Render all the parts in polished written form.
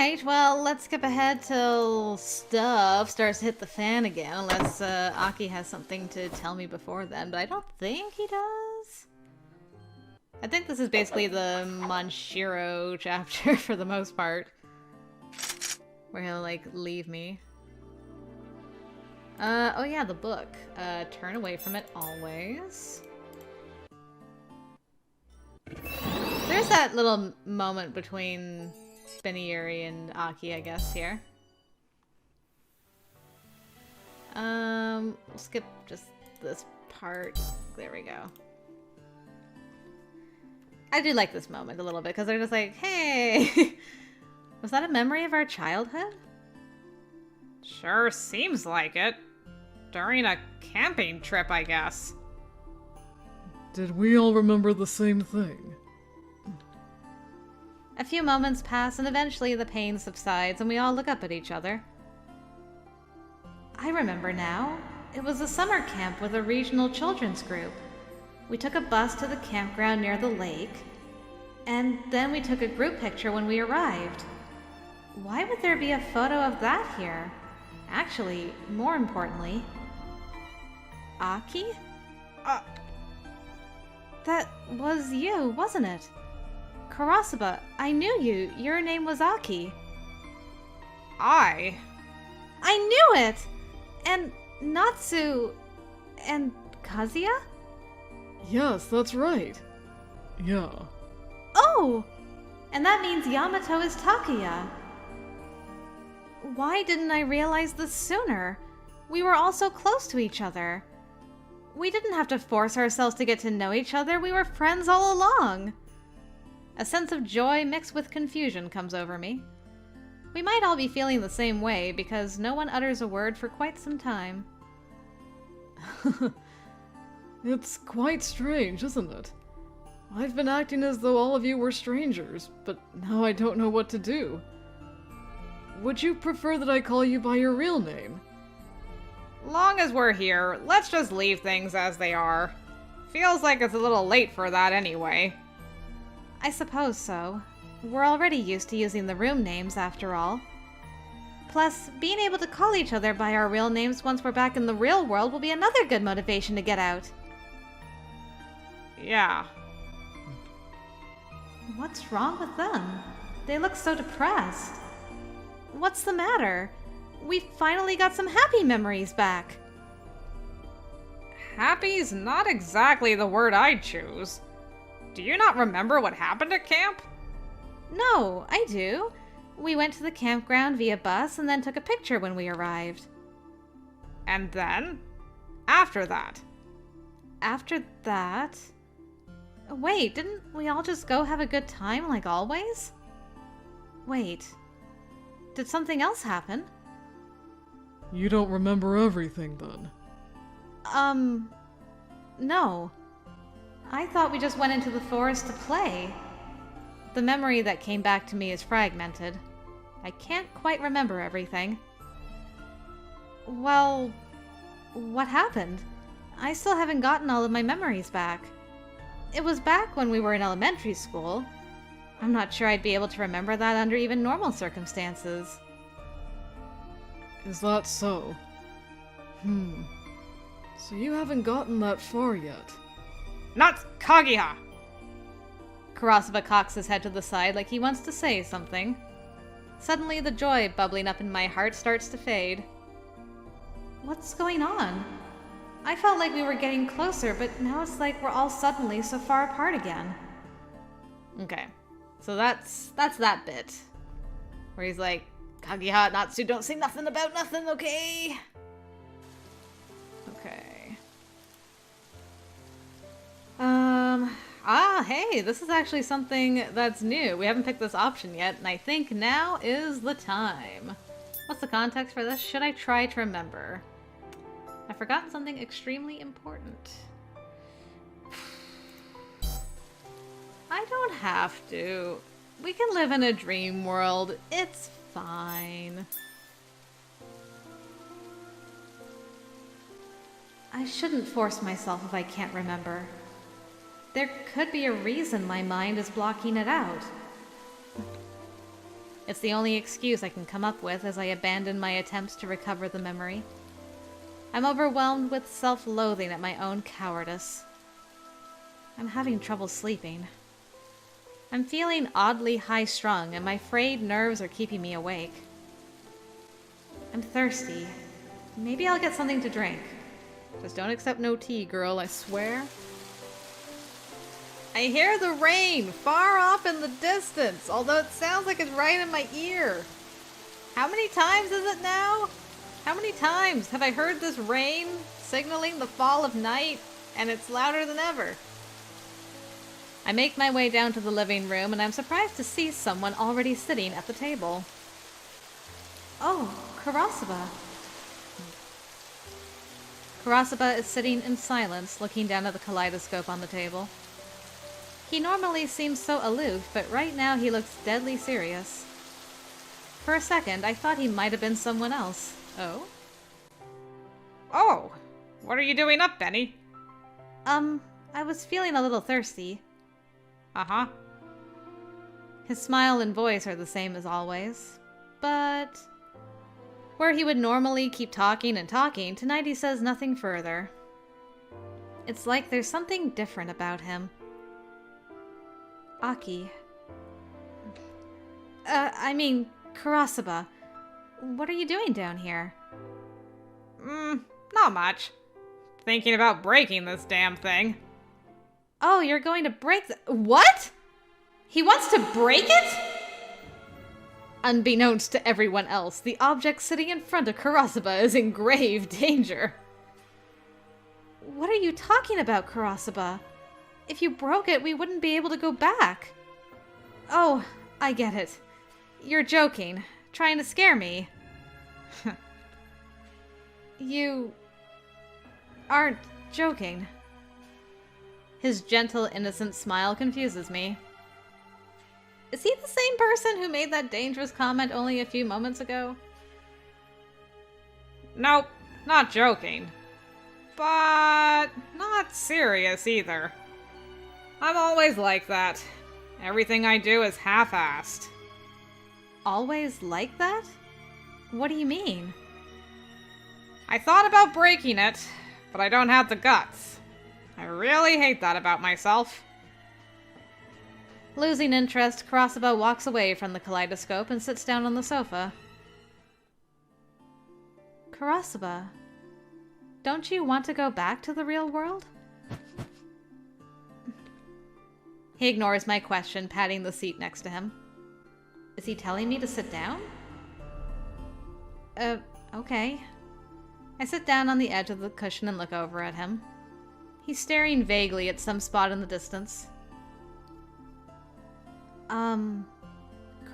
Alright, well, let's skip ahead till stuff starts to hit the fan again, unless Aki has something to tell me before then, but I don't think he does. I think this is basically the Manshiro chapter for the most part, where he'll, like, leave me. Oh yeah, the book. Turn away from it always. There's that little moment between Beniuri and Aki, I guess, here. We'll skip just this part. There we go. I do like this moment a little bit, because they're just like, hey! Was that a memory of our childhood? Sure seems like it. During a camping trip, I guess. Did we all remember the same thing? A few moments pass, and eventually the pain subsides, and we all look up at each other. I remember now. It was a summer camp with a regional children's group. We took a bus to the campground near the lake, and then we took a group picture when we arrived. Why would there be a photo of that here? Actually, more importantly... Aki? That was you, wasn't it? Karasuba, I knew you. Your name was Aki. I knew it! And Natsu... and Kazuya? Yes, that's right. Yeah. Oh! And that means Yamato is Takuya. Why didn't I realize this sooner? We were all so close to each other. We didn't have to force ourselves to get to know each other. We were friends all along. A sense of joy mixed with confusion comes over me. We might all be feeling the same way because no one utters a word for quite some time. It's quite strange, isn't it? I've been acting as though all of you were strangers, but now I don't know what to do. Would you prefer that I call you by your real name? Long as we're here, let's just leave things as they are. Feels like it's a little late for that anyway. I suppose so. We're already used to using the room names, after all. Plus, being able to call each other by our real names once we're back in the real world will be another good motivation to get out. Yeah. What's wrong with them? They look so depressed. What's the matter? We finally got some happy memories back. Happy's not exactly the word I'd choose. Do you not remember what happened at camp? No, I do. We went to the campground via bus and then took a picture when we arrived. And then? After that? After that? Wait, didn't we all just go have a good time like always? Wait, did something else happen? You don't remember everything, then? No. I thought we just went into the forest to play. The memory that came back to me is fragmented. I can't quite remember everything. Well, what happened? I still haven't gotten all of my memories back. It was back when we were in elementary school. I'm not sure I'd be able to remember that under even normal circumstances. Is that so? So you haven't gotten that far yet. Not Kaguya! Karasuba cocks his head to the side like he wants to say something. Suddenly, the joy bubbling up in my heart starts to fade. What's going on? I felt like we were getting closer, but now it's like we're all suddenly so far apart again. Okay, so that's that bit. Where he's like, Kaguya, Natsu, don't say nothing about nothing, okay? Okay. Hey, this is actually something that's new. We haven't picked this option yet, and I think now is the time. What's the context for this? Should I try to remember? I've forgotten something extremely important. I don't have to. We can live in a dream world. It's fine. I shouldn't force myself if I can't remember. There could be a reason my mind is blocking it out. It's the only excuse I can come up with as I abandon my attempts to recover the memory. I'm overwhelmed with self-loathing at my own cowardice. I'm having trouble sleeping. I'm feeling oddly high-strung, and my frayed nerves are keeping me awake. I'm thirsty. Maybe I'll get something to drink. Just don't accept no tea, girl, I swear. I hear the rain far off in the distance, although it sounds like it's right in my ear. How many times is it now? How many times have I heard this rain signaling the fall of night, and it's louder than ever? I make my way down to the living room, and I'm surprised to see someone already sitting at the table. Oh, Karasuba. Karasuba is sitting in silence, looking down at the kaleidoscope on the table. He normally seems so aloof, but right now he looks deadly serious. For a second, I thought he might have been someone else. Oh? Oh, what are you doing up, Benny? I was feeling a little thirsty. Uh-huh. His smile and voice are the same as always, but where he would normally keep talking and talking, tonight he says nothing further. It's like there's something different about him. Aki. Karasuba. What are you doing down here? Not much. Thinking about breaking this damn thing. Oh, you're going to break What? He wants to break it? Unbeknownst to everyone else, the object sitting in front of Karasuba is in grave danger. What are you talking about, Karasuba? If you broke it, we wouldn't be able to go back. Oh, I get it. You're joking, trying to scare me. You aren't joking. His gentle, innocent smile confuses me. Is he the same person who made that dangerous comment only a few moments ago? Nope, not joking. But not serious either. I'm always like that. Everything I do is half-assed. Always like that? What do you mean? I thought about breaking it, but I don't have the guts. I really hate that about myself. Losing interest, Karasuba walks away from the kaleidoscope and sits down on the sofa. Karasuba, don't you want to go back to the real world? He ignores my question, patting the seat next to him. Is he telling me to sit down? Okay. I sit down on the edge of the cushion and look over at him. He's staring vaguely at some spot in the distance.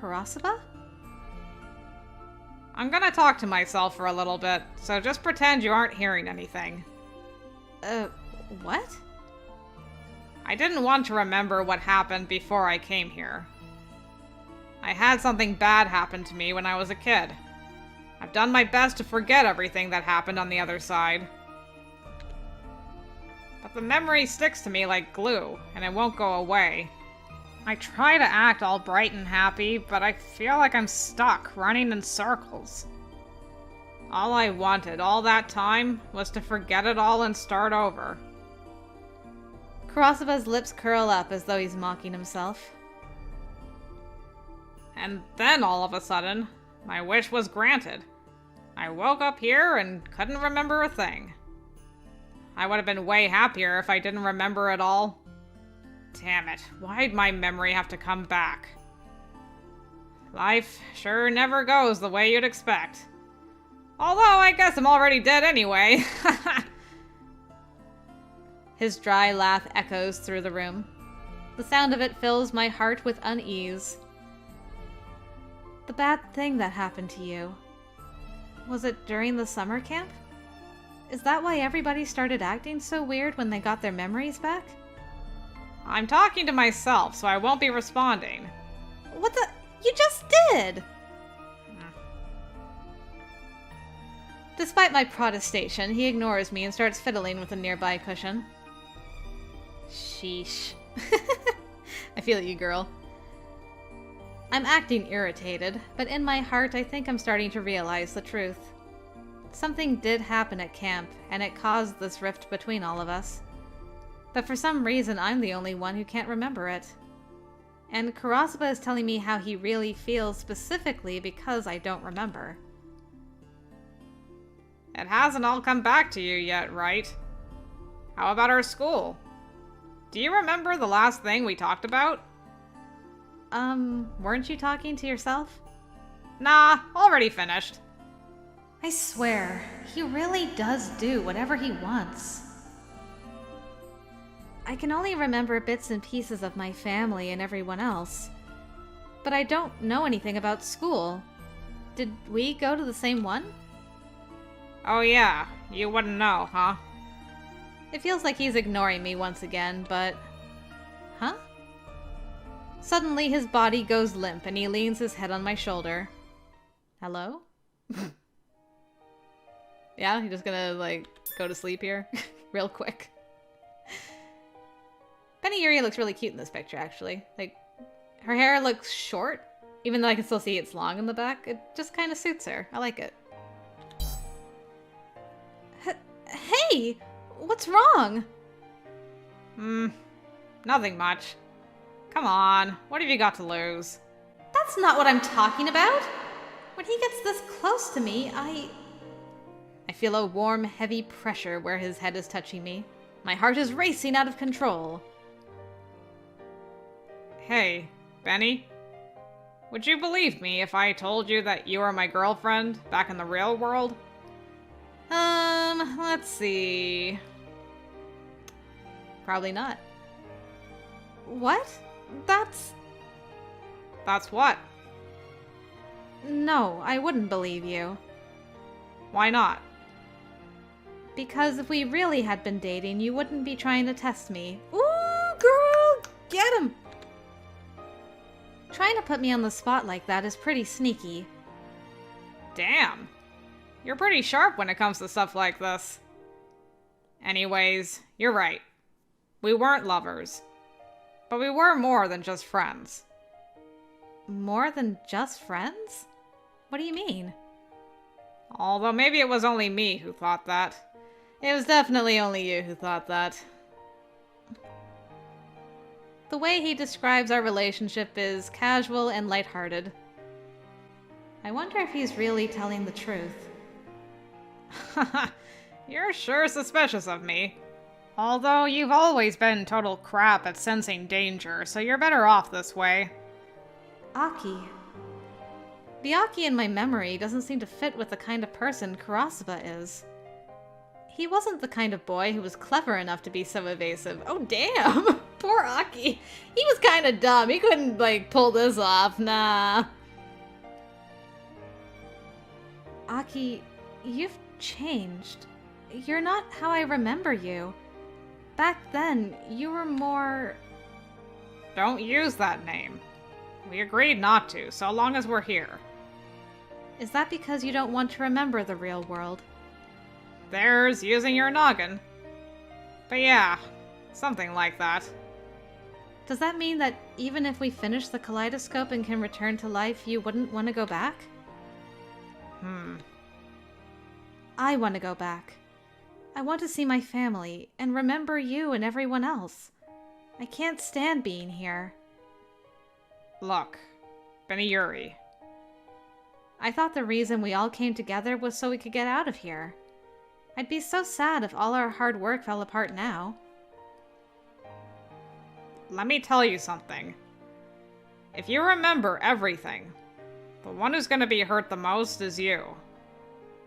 Karasuba? I'm gonna talk to myself for a little bit, so just pretend you aren't hearing anything. What? I didn't want to remember what happened before I came here. I had something bad happen to me when I was a kid. I've done my best to forget everything that happened on the other side. But the memory sticks to me like glue, and it won't go away. I try to act all bright and happy, but I feel like I'm stuck, running in circles. All I wanted all that time was to forget it all and start over. Karasuba's lips curl up as though he's mocking himself. And then all of a sudden, my wish was granted. I woke up here and couldn't remember a thing. I would have been way happier if I didn't remember it all. Damn it, why'd my memory have to come back? Life sure never goes the way you'd expect. Although I guess I'm already dead anyway. His dry laugh echoes through the room. The sound of it fills my heart with unease. The bad thing that happened to you. Was it during the summer camp? Is that why everybody started acting so weird when they got their memories back? I'm talking to myself, so I won't be responding. What the? You just did! Despite my protestation, he ignores me and starts fiddling with a nearby cushion. Sheesh. I feel you, girl. I'm acting irritated, but in my heart I think I'm starting to realize the truth. Something did happen at camp, and it caused this rift between all of us. But for some reason I'm the only one who can't remember it. And Karasuba is telling me how he really feels specifically because I don't remember. It hasn't all come back to you yet, right? How about our school? Do you remember the last thing we talked about? Weren't you talking to yourself? Nah, already finished. I swear, he really does do whatever he wants. I can only remember bits and pieces of my family and everyone else. But I don't know anything about school. Did we go to the same one? Oh yeah, you wouldn't know, huh? It feels like he's ignoring me once again, but... Huh? Suddenly his body goes limp and he leans his head on my shoulder. Hello? Yeah, you're just gonna, like, go to sleep here? Real quick. Benny Yuri looks really cute in this picture, actually. Like, her hair looks short, even though I can still see it's long in the back. It just kind of suits her. I like it. Hey! What's wrong? Nothing much. Come on, what have you got to lose? That's not what I'm talking about! When he gets this close to me, I feel a warm, heavy pressure where his head is touching me. My heart is racing out of control. Hey, Benny? Would you believe me if I told you that you were my girlfriend back in the real world? Let's see. Probably not. What? That's what? No, I wouldn't believe you. Why not? Because if we really had been dating, you wouldn't be trying to test me. Ooh, girl! Get him! Trying to put me on the spot like that is pretty sneaky. Damn. You're pretty sharp when it comes to stuff like this. Anyways, you're right. We weren't lovers. But we were more than just friends. More than just friends? What do you mean? Although maybe it was only me who thought that. It was definitely only you who thought that. The way he describes our relationship is casual and lighthearted. I wonder if he's really telling the truth. You're sure suspicious of me. Although you've always been total crap at sensing danger, so you're better off this way. Aki. The Aki in my memory doesn't seem to fit with the kind of person Karasuba is. He wasn't the kind of boy who was clever enough to be so evasive. Oh, damn! Poor Aki. He was kind of dumb. He couldn't, like, pull this off. Nah. Aki, you've changed. You're not how I remember you. Back then, you were more... Don't use that name. We agreed not to, so long as we're here. Is that because you don't want to remember the real world? There's using your noggin. But yeah, something like that. Does that mean that even if we finish the kaleidoscope and can return to life, you wouldn't want to go back? I want to go back. I want to see my family and remember you and everyone else. I can't stand being here. Look, Benny Yuri. I thought the reason we all came together was so we could get out of here. I'd be so sad if all our hard work fell apart now. Let me tell you something. If you remember everything, the one who's gonna be hurt the most is you.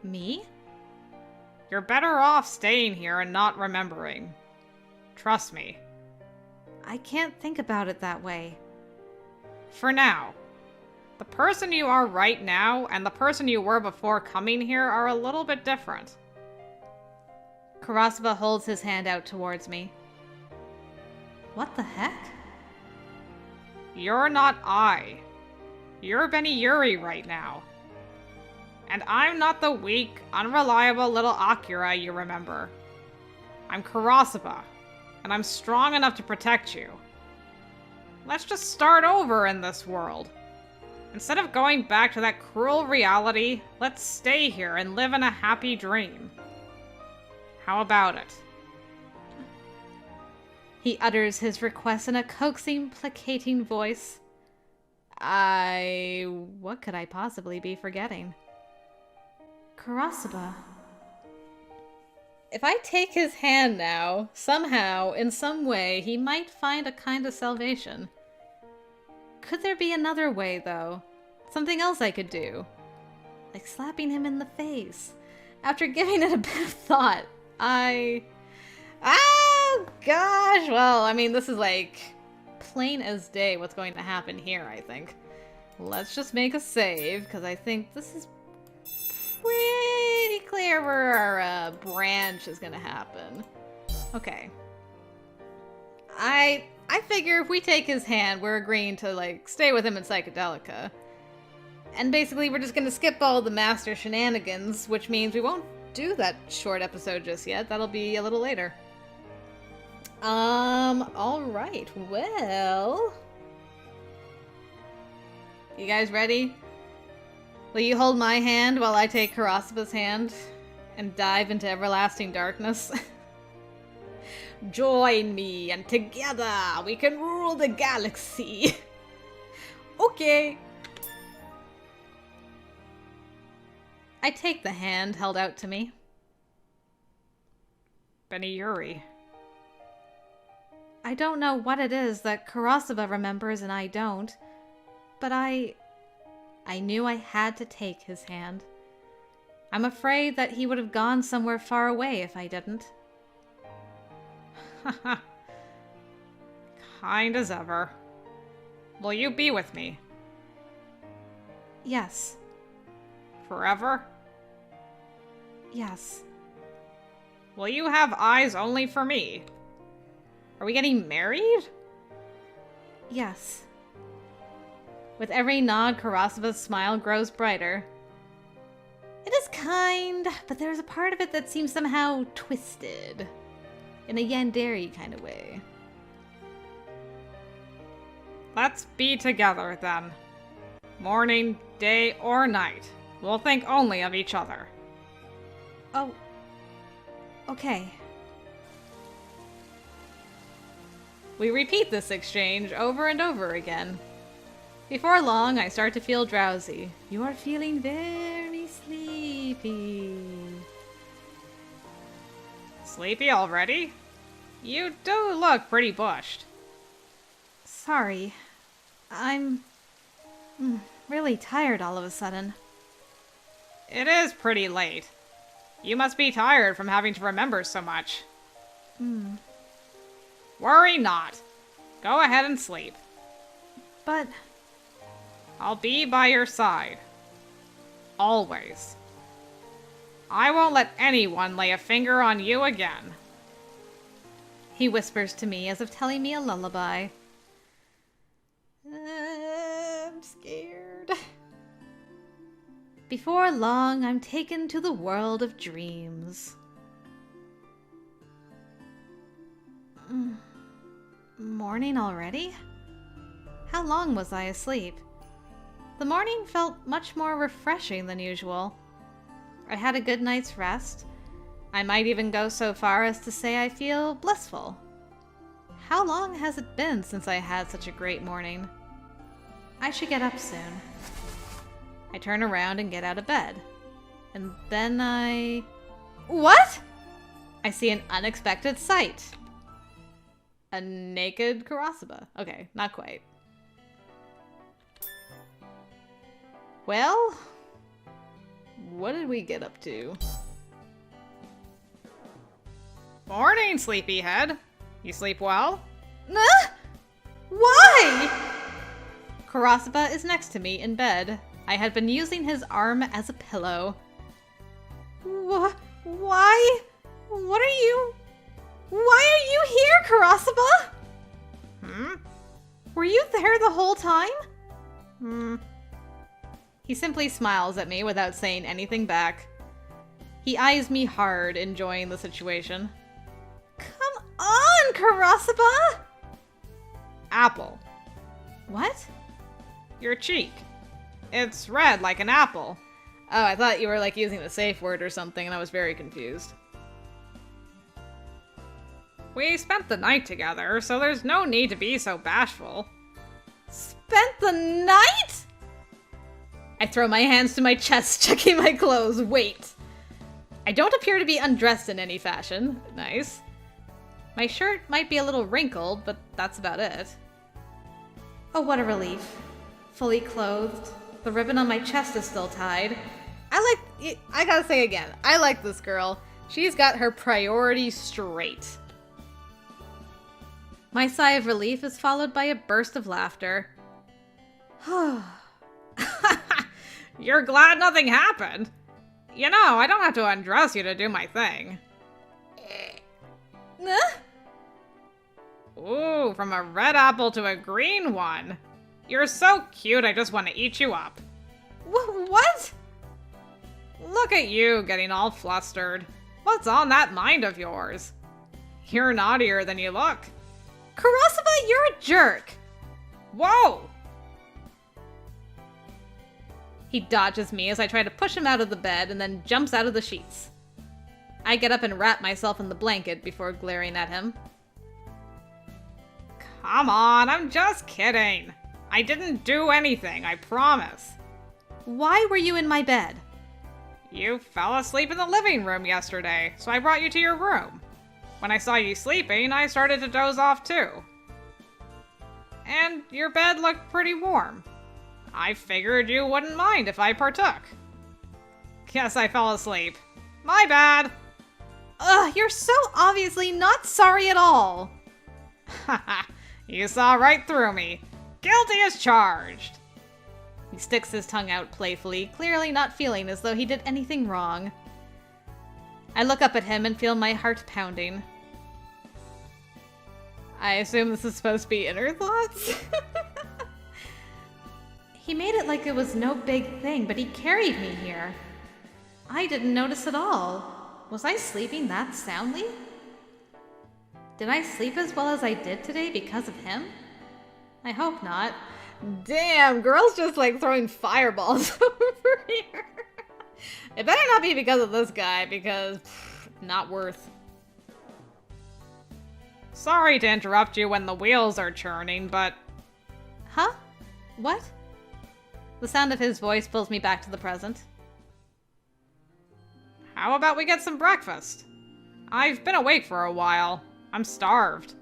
Me? You're better off staying here and not remembering. Trust me. I can't think about it that way. For now. The person you are right now and the person you were before coming here are a little bit different. Karasuba holds his hand out towards me. What the heck? You're not I. You're Benny Yuri right now. And I'm not the weak, unreliable little Akira you remember. I'm Karasuba, and I'm strong enough to protect you. Let's just start over in this world. Instead of going back to that cruel reality, let's stay here and live in a happy dream. How about it? He utters his request in a coaxing, placating voice. What could I possibly be forgetting? Karasuba. If I take his hand now, somehow, in some way, he might find a kind of salvation. Could there be another way, though? Something else I could do? Like slapping him in the face. After giving it a bit of thought, gosh! Well, I mean, this is like plain as day what's going to happen here, I think. Let's just make a save, because I think this is pretty clear where our branch is going to happen. Okay. I figure if we take his hand, we're agreeing to, like, stay with him in Psychedelica. And basically, we're just going to skip all the master shenanigans, which means we won't do that short episode just yet. That'll be a little later. Alright, well... You guys ready? Will you hold my hand while I take Karasuba's hand and dive into everlasting darkness? Join me, and together we can rule the galaxy. Okay. I take the hand held out to me. Benny Yuri. I don't know what it is that Karasuba remembers and I don't, but I knew I had to take his hand. I'm afraid that he would have gone somewhere far away if I didn't. Kind as ever. Will you be with me? Yes. Forever? Yes. Will you have eyes only for me? Are we getting married? Yes. With every nod, Karasuba's smile grows brighter. It is kind, but there's a part of it that seems somehow twisted. In a yandere kind of way. Let's be together, then. Morning, day, or night. We'll think only of each other. Oh. Okay. We repeat this exchange over and over again. Before long, I start to feel drowsy. You are feeling very sleepy. Sleepy already? You do look pretty bushed. Sorry. I'm really tired all of a sudden. It is pretty late. You must be tired from having to remember so much. Worry not. Go ahead and sleep. But... I'll be by your side. Always. I won't let anyone lay a finger on you again. He whispers to me as if telling me a lullaby. I'm scared. Before long, I'm taken to the world of dreams. Morning already? How long was I asleep? The morning felt much more refreshing than usual. I had a good night's rest. I might even go so far as to say I feel blissful. How long has it been since I had such a great morning? I should get up soon. I turn around and get out of bed. And then What? I see an unexpected sight. A naked Karasuba. Okay, not quite. Well, what did we get up to? Morning, sleepyhead. You sleep well? Why? Karasuba is next to me in bed. I had been using his arm as a pillow. Why? Why are you here, Karasuba? Were you there the whole time? He simply smiles at me without saying anything back. He eyes me hard, enjoying the situation. Come on, Karasuba! Apple. What? Your cheek. It's red like an apple. Oh, I thought you were like using the safe word or something and I was very confused. We spent the night together, so there's no need to be so bashful. Spent the night? I throw my hands to my chest, checking my clothes. Wait. I don't appear to be undressed in any fashion. Nice. My shirt might be a little wrinkled, but that's about it. Oh, what a relief. Fully clothed. The ribbon on my chest is still tied. I gotta say again, I like this girl. She's got her priorities straight. My sigh of relief is followed by a burst of laughter. You're glad nothing happened? You know, I don't have to undress you to do my thing. Ooh, from a red apple to a green one. You're so cute, I just want to eat you up. What? Look at you getting all flustered. What's on that mind of yours? You're naughtier than you look. Karasuba, you're a jerk! Whoa! He dodges me as I try to push him out of the bed and then jumps out of the sheets. I get up and wrap myself in the blanket before glaring at him. Come on, I'm just kidding. I didn't do anything, I promise. Why were you in my bed? You fell asleep in the living room yesterday, so I brought you to your room. When I saw you sleeping, I started to doze off too. And your bed looked pretty warm. I figured you wouldn't mind if I partook. Guess I fell asleep. My bad. Ugh, you're so obviously not sorry at all. Haha, you saw right through me. Guilty as charged. He sticks his tongue out playfully, clearly not feeling as though he did anything wrong. I look up at him and feel my heart pounding. I assume this is supposed to be inner thoughts? He made it like it was no big thing, but he carried me here. I didn't notice at all. Was I sleeping that soundly? Did I sleep as well as I did today because of him? I hope not. Damn, girl's just like throwing fireballs over here. It better not be because of this guy, because not worth. Sorry to interrupt you when the wheels are churning, but... Huh? What? The sound of his voice pulls me back to the present. How about we get some breakfast? I've been awake for a while. I'm starved.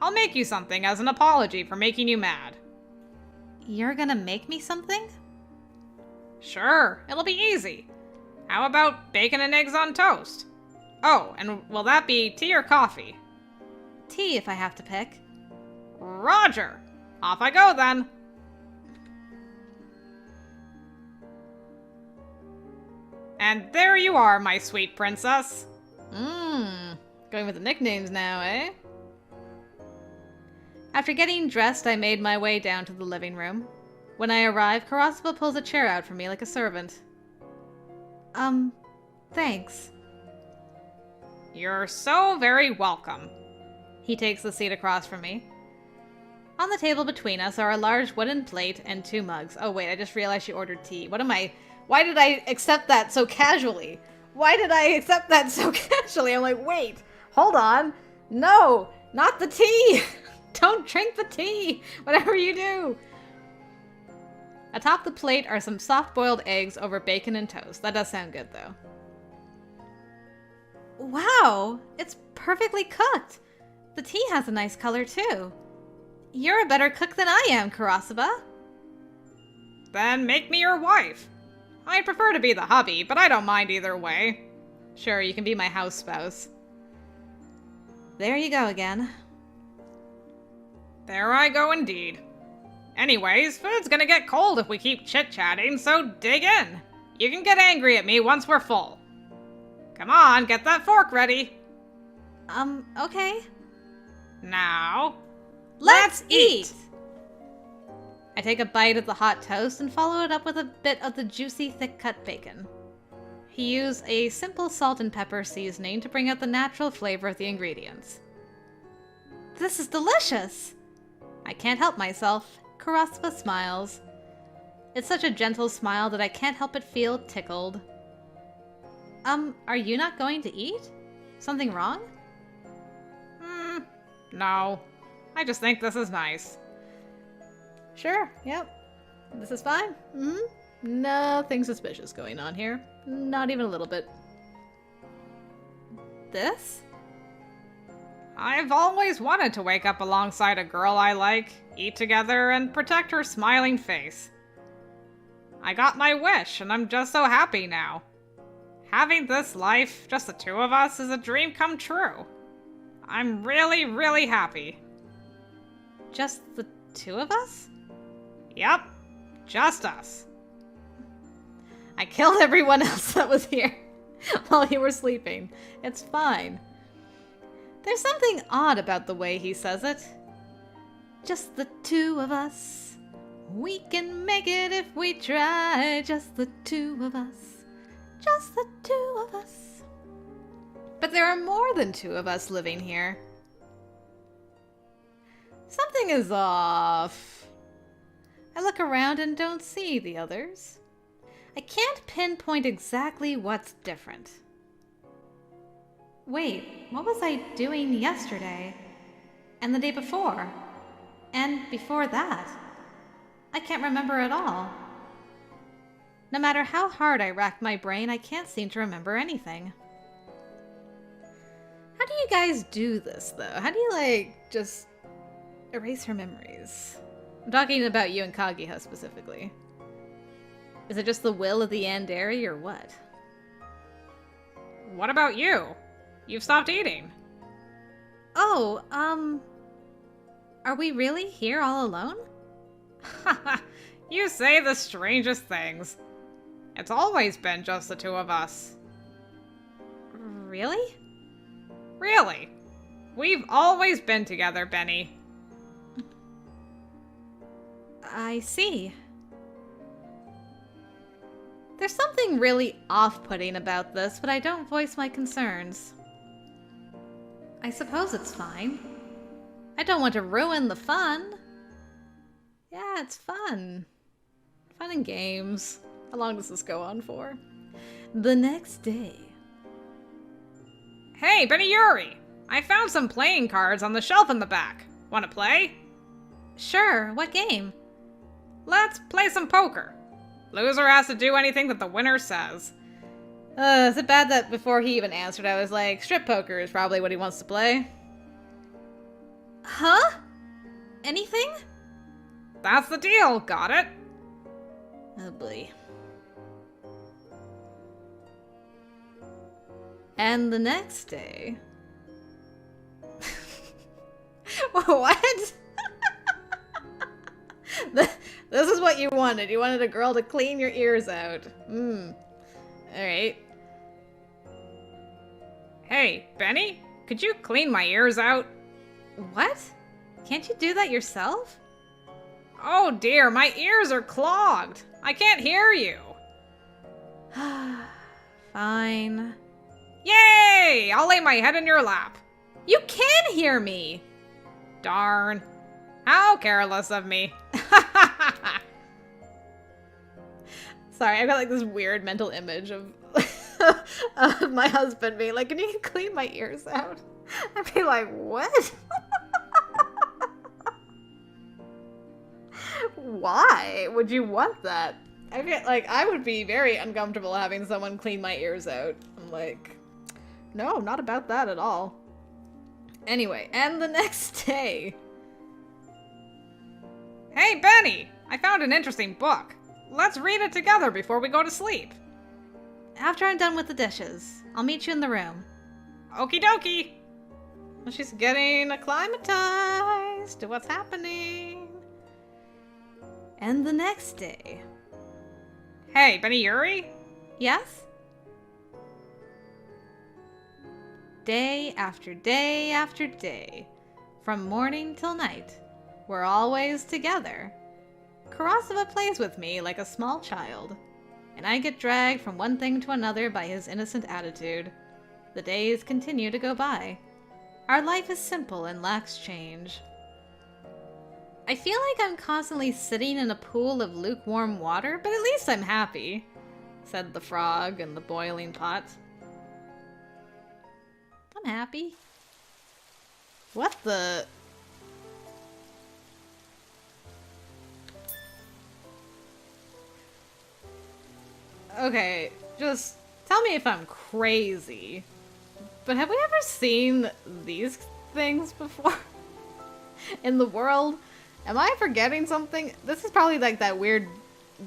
I'll make you something as an apology for making you mad. You're gonna make me something? Sure, it'll be easy. How about bacon and eggs on toast? Oh, and will that be tea or coffee? Tea, if I have to pick. Roger! Off I go then. And there you are, my sweet princess. Going with the nicknames now, eh? After getting dressed, I made my way down to the living room. When I arrive, Karasuba pulls a chair out for me like a servant. Thanks. You're so very welcome. He takes the seat across from me. On the table between us are a large wooden plate and 2 mugs. Oh wait, I just realized she ordered tea. Why did I accept that so casually? I'm like, wait, hold on. No, not the tea. Don't drink the tea, whatever you do. Atop the plate are some soft-boiled eggs over bacon and toast. That does sound good, though. Wow, it's perfectly cooked. The tea has a nice color, too. You're a better cook than I am, Karasuba. Then make me your wife. I'd prefer to be the hubby, but I don't mind either way. Sure, you can be my house spouse. There you go again. There I go indeed. Anyways, food's gonna get cold if we keep chit-chatting, so dig in. You can get angry at me once we're full. Come on, get that fork ready. Okay. Now, let's eat! I take a bite of the hot toast and follow it up with a bit of the juicy, thick-cut bacon. He used a simple salt and pepper seasoning to bring out the natural flavor of the ingredients. This is delicious! I can't help myself. Karasuba smiles. It's such a gentle smile that I can't help but feel tickled. Are you not going to eat? Something wrong? No. I just think this is nice. Sure, yep. This is fine. Nothing suspicious going on here. Not even a little bit. This? I've always wanted to wake up alongside a girl I like, eat together, and protect her smiling face. I got my wish, and I'm just so happy now. Having this life, just the two of us, is a dream come true. I'm really, really happy. Just the two of us? Yep, just us. I killed everyone else that was here while you were sleeping. It's fine. There's something odd about the way he says it. Just the two of us. We can make it if we try. Just the two of us. Just the two of us. But there are more than two of us living here. Something is off. I look around and don't see the others. I can't pinpoint exactly what's different. Wait, what was I doing yesterday? And the day before? And before that? I can't remember at all. No matter how hard I rack my brain, I can't seem to remember anything. How do you guys do this, though? How do you, just erase her memories? I'm talking about you and Kaguya specifically. Is it just the will of the Yandere, or what? What about you? You've stopped eating. Oh, are we really here all alone? You say the strangest things. It's always been just the two of us. Really? Really. We've always been together, Benny. I see. There's something really off-putting about this, but I don't voice my concerns. I suppose it's fine. I don't want to ruin the fun. Yeah, it's fun. Fun and games. How long does this go on for? The next day. Hey, Benny Yuri! I found some playing cards on the shelf in the back. Wanna play? Sure, what game? Let's play some poker. Loser has to do anything that the winner says. Is it bad that before he even answered, I was like, strip poker is probably what he wants to play? Huh? Anything? That's the deal, got it? Oh boy. And the next day... What? This is what you wanted. You wanted a girl to clean your ears out. Alright. Hey, Benny? Could you clean my ears out? What? Can't you do that yourself? Oh dear, my ears are clogged. I can't hear you. Fine. Yay! I'll lay my head in your lap. You can hear me! Darn. How careless of me. Sorry, I've got like this weird mental image of, of my husband being like, can you clean my ears out? I'd be like, what? Why would you want that? I feel like I would be very uncomfortable having someone clean my ears out. I'm like, no, not about that at all. Anyway, and the next day. Hey, Benny! I found an interesting book. Let's read it together before we go to sleep. After I'm done with the dishes, I'll meet you in the room. Okie dokie. Well, she's getting acclimatized to what's happening. And the next day. Hey, Benny Yuri? Yes? Day after day after day, from morning till night, we're always together. Karasuba plays with me like a small child, and I get dragged from one thing to another by his innocent attitude. The days continue to go by. Our life is simple and lacks change. I feel like I'm constantly sitting in a pool of lukewarm water, but at least I'm happy, said the frog in the boiling pot. I'm happy. What the... Okay, just tell me if I'm crazy, but have we ever seen these things before? In the world? Am I forgetting something? This is probably like that weird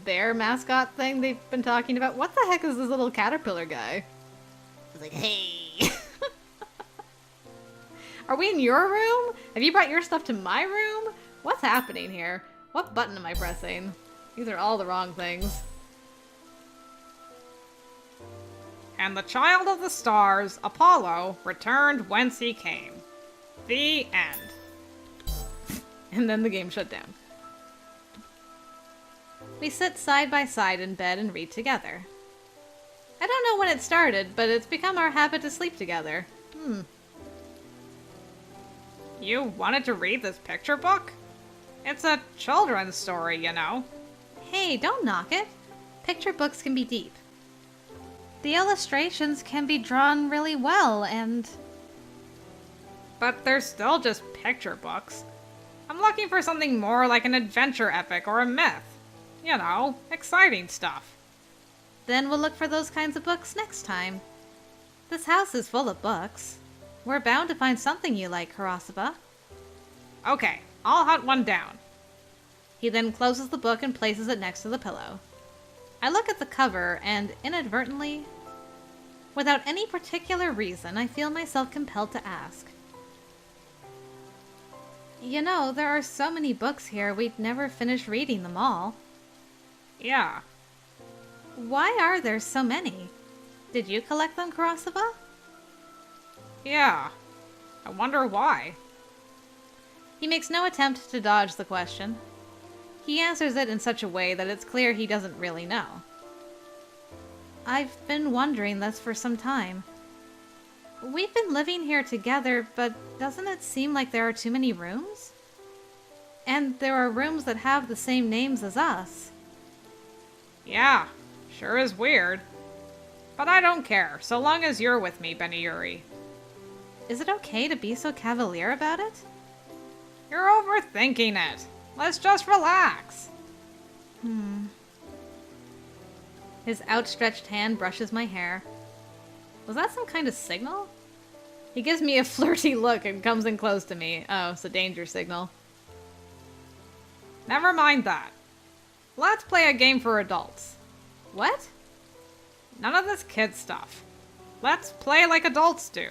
bear mascot thing they've been talking about. What the heck is this little caterpillar guy? He's like, hey! Are we in your room? Have you brought your stuff to my room? What's happening here? What button am I pressing? These are all the wrong things. And the child of the stars, Apollo, returned whence he came. The end. And then the game shut down. We sit side by side in bed and read together. I don't know when it started, but it's become our habit to sleep together. You wanted to read this picture book? It's a children's story, you know. Hey, don't knock it. Picture books can be deep. The illustrations can be drawn really well, and... But they're still just picture books. I'm looking for something more like an adventure epic or a myth. You know, exciting stuff. Then we'll look for those kinds of books next time. This house is full of books. We're bound to find something you like, Karasuba. Okay, I'll hunt one down. He then closes the book and places it next to the pillow. I look at the cover and, inadvertently, without any particular reason, I feel myself compelled to ask. You know, there are so many books here, we'd never finish reading them all. Yeah. Why are there so many? Did you collect them, Karasuba? Yeah. I wonder why. He makes no attempt to dodge the question. He answers it in such a way that it's clear he doesn't really know. I've been wondering this for some time. We've been living here together, but doesn't it seem like there are too many rooms? And there are rooms that have the same names as us. Yeah, sure is weird. But I don't care, so long as you're with me, Beniyuri. Is it okay to be so cavalier about it? You're overthinking it. Let's just relax. His outstretched hand brushes my hair. Was that some kind of signal? He gives me a flirty look and comes in close to me. Oh, it's a danger signal. Never mind that. Let's play a game for adults. What? None of this kid stuff. Let's play like adults do.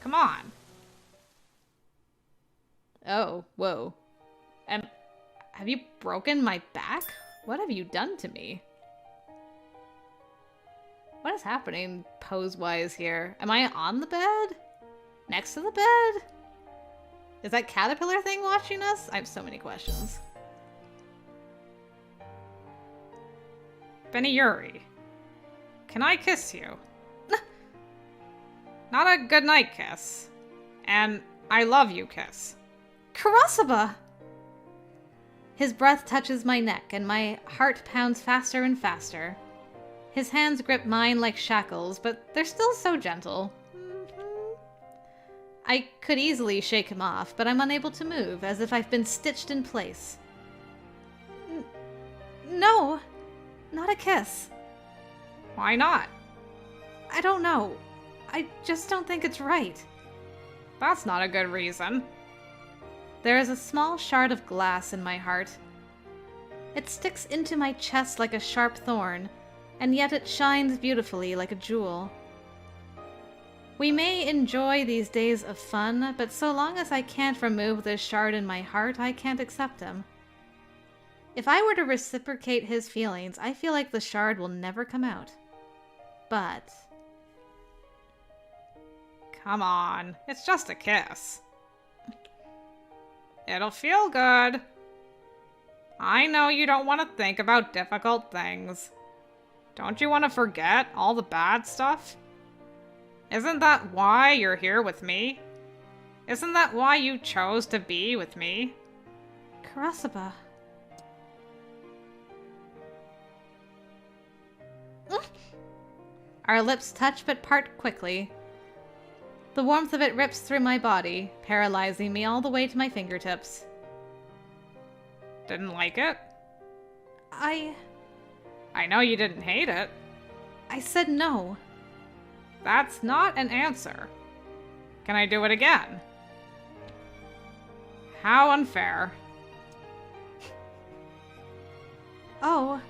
Come on. Oh, whoa. Have you broken my back? What have you done to me? What is happening pose-wise here? Am I on the bed? Next to the bed? Is that caterpillar thing watching us? I have so many questions. Beniyuri, can I kiss you? Not a goodnight kiss. And I love you kiss. Karasuba! His breath touches my neck, and my heart pounds faster and faster. His hands grip mine like shackles, but they're still so gentle. I could easily shake him off, but I'm unable to move, as if I've been stitched in place. No, not a kiss. Why not? I don't know. I just don't think it's right. That's not a good reason. There is a small shard of glass in my heart. It sticks into my chest like a sharp thorn, and yet it shines beautifully like a jewel. We may enjoy these days of fun, but so long as I can't remove this shard in my heart, I can't accept him. If I were to reciprocate his feelings, I feel like the shard will never come out. But... Come on, it's just a kiss. It'll feel good. I know you don't want to think about difficult things. Don't you want to forget all the bad stuff? Isn't that why you're here with me? Isn't that why you chose to be with me? Karasuba. Our lips touch but part quickly. The warmth of it rips through my body, paralyzing me all the way to my fingertips. Didn't like it? I know you didn't hate it. said no. That's not an answer. Can I do it again? How unfair. Oh.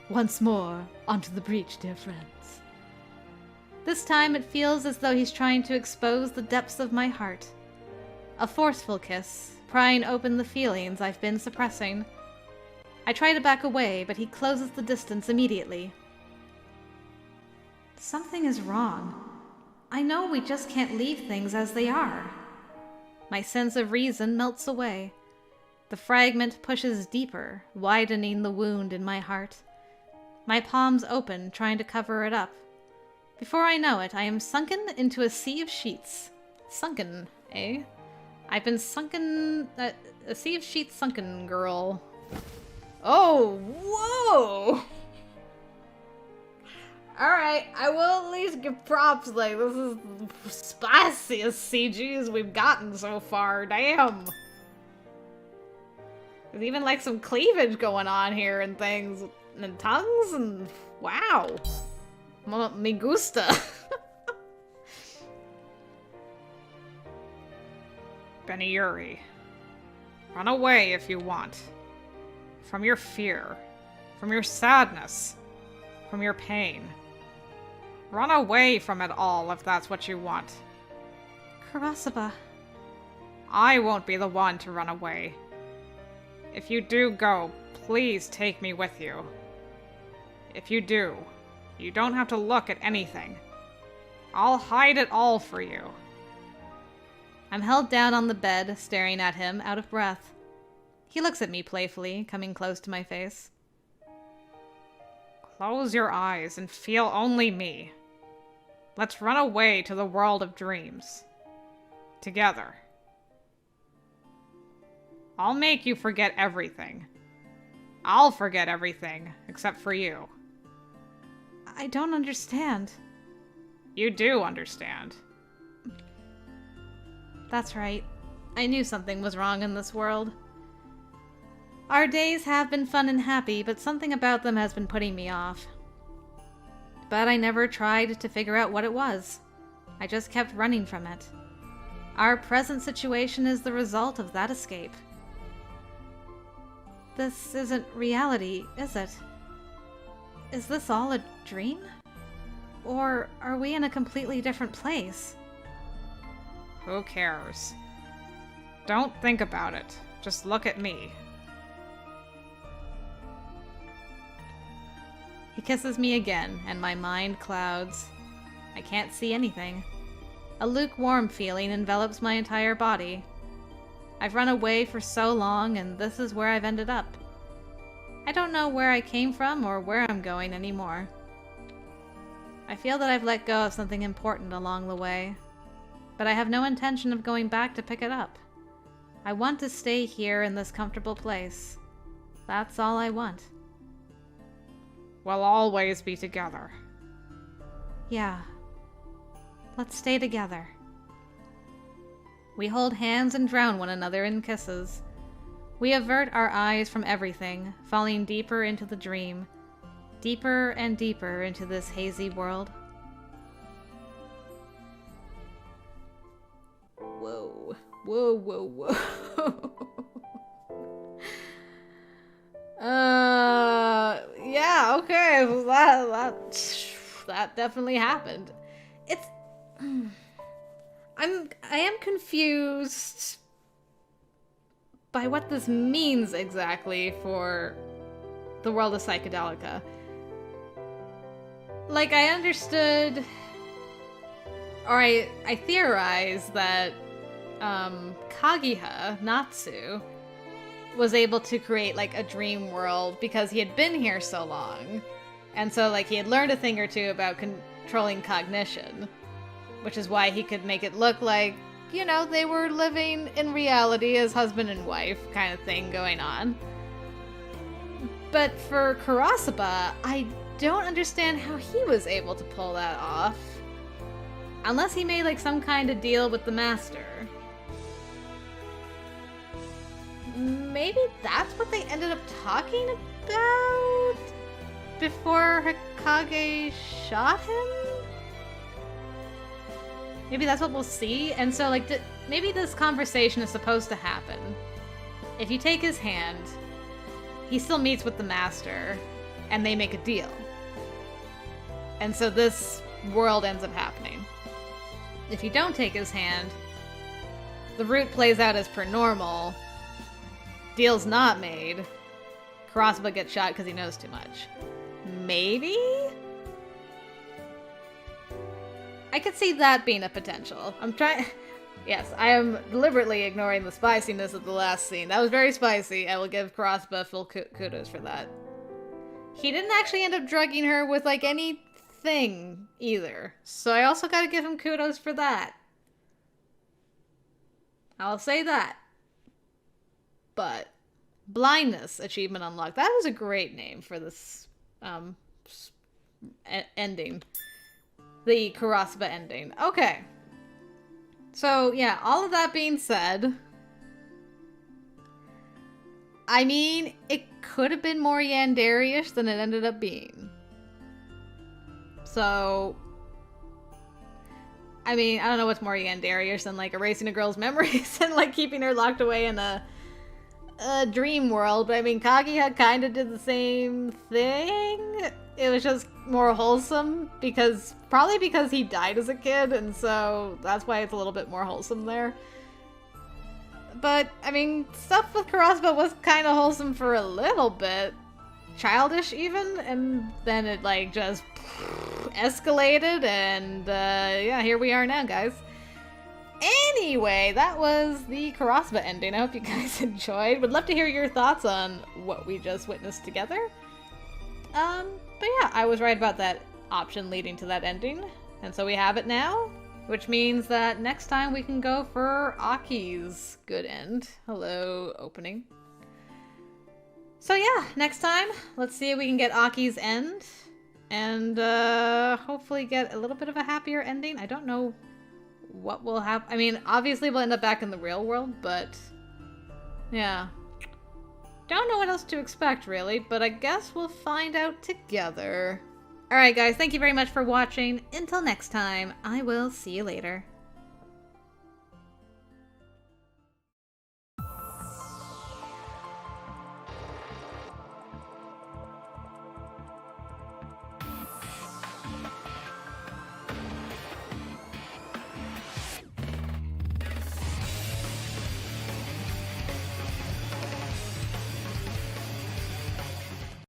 Once more, onto the breach, dear friends. This time it feels as though he's trying to expose the depths of my heart. A forceful kiss, prying open the feelings I've been suppressing. I try to back away, but he closes the distance immediately. Something is wrong. I know we just can't leave things as they are. My sense of reason melts away. The fragment pushes deeper, widening the wound in my heart. My palms open, trying to cover it up. Before I know it, I am sunken into a sea of sheets. Sunken, eh? I've been sunken... a sea of sheets sunken, girl. Oh, whoa! Alright, I will at least give props, like, this is the spiciest CGs we've gotten so far, damn! There's even, like, some cleavage going on here and things, and tongues, and wow! Me gusta. Beniyuri, run away if you want. From your fear. From your sadness. From your pain. Run away from it all if that's what you want. Karasuba. I won't be the one to run away. If you do go, please take me with you. If you do, you don't have to look at anything. I'll hide it all for you. I'm held down on the bed, staring at him, out of breath. He looks at me playfully, coming close to my face. Close your eyes and feel only me. Let's run away to the world of dreams. Together. I'll make you forget everything. I'll forget everything, except for you. I don't understand. You do understand. That's right. I knew something was wrong in this world. Our days have been fun and happy, but something about them has been putting me off. But I never tried to figure out what it was. I just kept running from it. Our present situation is the result of that escape. This isn't reality, is it? Is this all a dream? Or are we in a completely different place? Who cares? Don't think about it. Just look at me. He kisses me again, and my mind clouds. I can't see anything. A lukewarm feeling envelops my entire body. I've run away for so long, and this is where I've ended up. I don't know where I came from or where I'm going anymore. I feel that I've let go of something important along the way, but I have no intention of going back to pick it up. I want to stay here in this comfortable place. That's all I want. We'll always be together. Yeah. Let's stay together. We hold hands and drown one another in kisses. We avert our eyes from everything, falling deeper into the dream, deeper and deeper into this hazy world. Whoa. Whoa, whoa, whoa. Yeah, okay, that definitely happened. I am confused by what this means exactly for the world of Psychedelica. Like, I understood, or I theorized that Kagiha, Natsu, was able to create, like, a dream world because he had been here so long. And so, like, he had learned a thing or two about controlling cognition, which is why he could make it look like you know, they were living in reality as husband and wife kind of thing going on. But for Karasuba, I don't understand how he was able to pull that off. Unless he made like some kind of deal with the master. Maybe that's what they ended up talking about before Hokage shot him? Maybe that's what we'll see? And so, like, maybe this conversation is supposed to happen. If you take his hand, he still meets with the master, and they make a deal. And so this world ends up happening. If you don't take his hand, the route plays out as per normal. Deal's not made. Karasuba gets shot because he knows too much. Maybe? I could see that being a potential. I'm trying... Yes, I am deliberately ignoring the spiciness of the last scene. That was very spicy. I will give Karasuba full kudos for that. He didn't actually end up drugging her with, like, anything either. So I also gotta give him kudos for that. I'll say that. But Blindness achievement unlocked. That was a great name for this ending. The Karasuba ending. Okay. So, yeah, all of that being said, I mean, it could have been more yandere-ish than it ended up being. So, I mean, I don't know what's more yandere-ish than, like, erasing a girl's memories and, like, keeping her locked away in a dream world. But, I mean, Kaguya kind of did the same thing. It was just more wholesome probably because he died as a kid, and so that's why it's a little bit more wholesome there. But, I mean, stuff with Karasuba was kind of wholesome for a little bit. Childish, even, and then it, like, just escalated, and, yeah, here we are now, guys. Anyway, that was the Karasuba ending. I hope you guys enjoyed. Would love to hear your thoughts on what we just witnessed together. But yeah, I was right about that option leading to that ending. And so we have it now, which means that next time we can go for Aki's good end. Hello, opening. So yeah, next time, let's see if we can get Aki's end. And hopefully get a little bit of a happier ending. I don't know what will happen. I mean, obviously we'll end up back in the real world, but yeah. Don't know what else to expect, really, but I guess we'll find out together. Alright guys, thank you very much for watching. Until next time, I will see you later.